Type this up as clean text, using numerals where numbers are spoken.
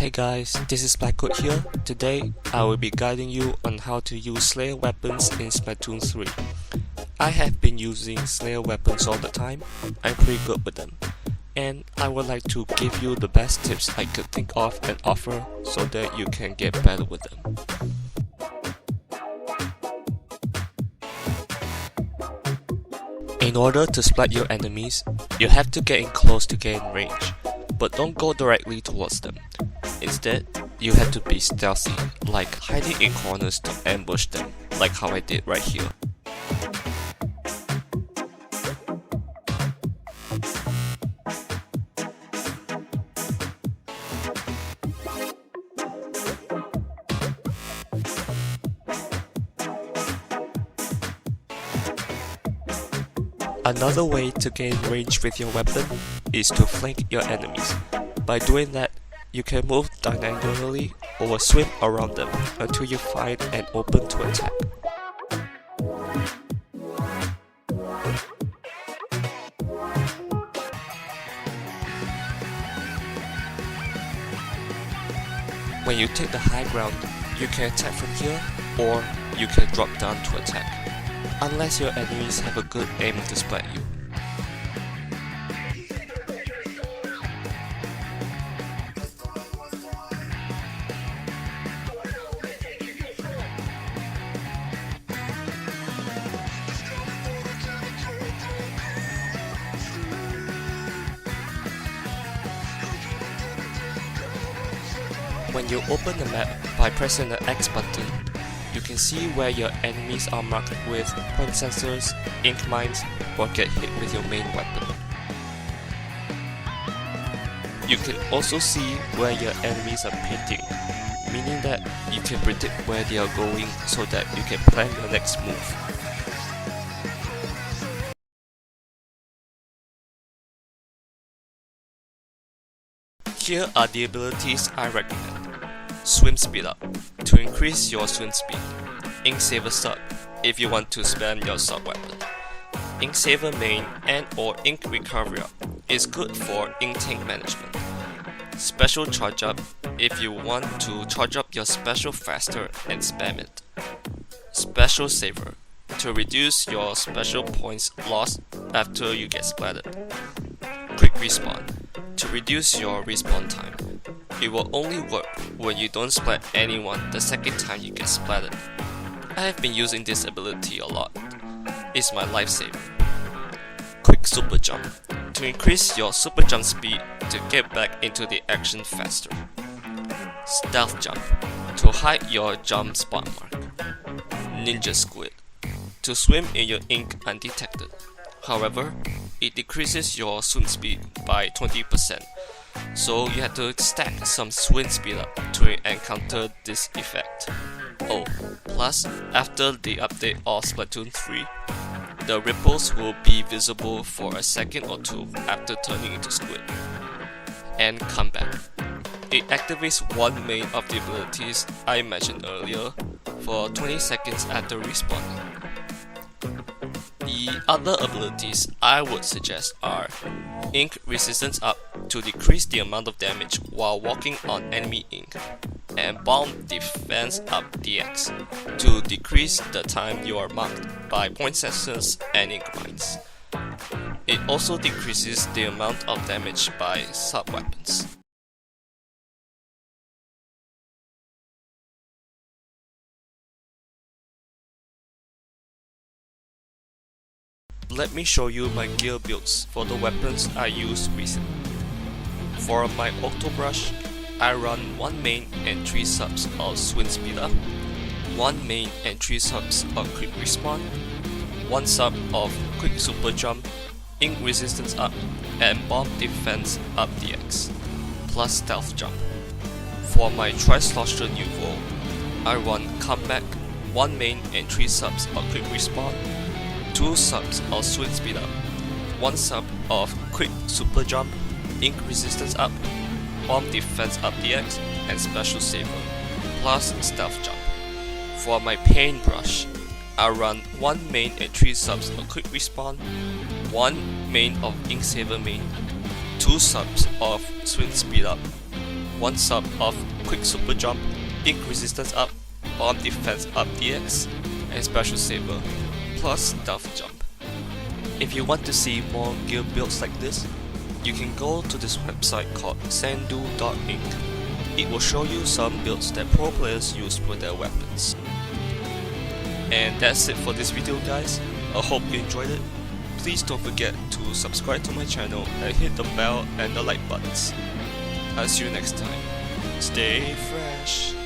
Hey guys, this is Blackwood here. Today, I will be guiding you on how to use Slayer weapons in Splatoon 3. I have been using Slayer weapons all the time. I'm pretty good with them. And I would like to give you the best tips I could think of and offer so that you can get better with them. In order to splat your enemies, you have to get in close to gain range, but don't go directly towards them. Instead, you have to be stealthy, like hiding in corners to ambush them, like how I did right here. Another way to gain range with your weapon is to flank your enemies. By doing that, you can move diagonally or swim around them until you find an open to attack. When you take the high ground, you can attack from here or you can drop down to attack, unless your enemies have a good aim to splat you. When you open the map by pressing the X button, you can see where your enemies are marked with point sensors, ink mines, or get hit with your main weapon. You can also see where your enemies are painting, meaning that you can predict where they are going so that you can plan your next move. Here are the abilities I recommend. Swim speed up, to increase your swim speed. Ink saver sub, if you want to spam your sub weapon. Ink saver main and or ink recovery up is good for ink tank management. Special charge up, if you want to charge up your special faster and spam it. Special saver, to reduce your special points lost after you get splattered. Quick respawn, to reduce your respawn time. It will only work when you don't splat anyone the second time you get splattered. I have been using this ability a lot. It's my lifesaver. Quick super jump, to increase your super jump speed to get back into the action faster. Stealth jump, to hide your jump spot mark. Ninja squid, to swim in your ink undetected. However, it decreases your swim speed by 20%, so you have to stack some swim speed up to encounter this effect. Oh, plus, after the update of Splatoon 3, the ripples will be visible for a second or two after turning into squid. And comeback. It activates one main of the abilities I mentioned earlier for 20 seconds after respawning. The other abilities I would suggest are Ink Resistance Up to decrease the amount of damage while walking on enemy ink, and Bomb Defense Up DX to decrease the time you are marked by point sensors and ink mines. It also decreases the amount of damage by sub-weapons. Let me show you my gear builds for the weapons I used recently. For my Octobrush, I run 1 main and 3 subs of Swim Speed Up, 1 main and 3 subs of Quick Respawn, 1 sub of Quick Super Jump, Ink Resistance Up, and Bomb Defense Up DX, plus Stealth Jump. For my Tri-Slosher Nouveau, I run Comeback, 1 main and 3 subs of Quick Respawn, 2 subs of Swim Speed Up, 1 sub of Quick Super Jump, Ink Resistance Up, Bomb Defense Up DX, and Special Saver, plus Stealth Jump. For my Paintbrush, I run 1 main and 3 subs of Quick Respawn, 1 main of Ink Saver main, 2 subs of Swim Speed Up, 1 sub of Quick Super Jump, Ink Resistance Up, Bomb Defense Up DX, and Special Saver, plus Stealthy Jump. If you want to see more gear builds like this, you can go to this website called sandu.inc. It will show you some builds that pro players use with their weapons. And that's it for this video guys, I hope you enjoyed it. Please don't forget to subscribe to my channel and hit the bell and the like buttons. I'll see you next time. Stay fresh.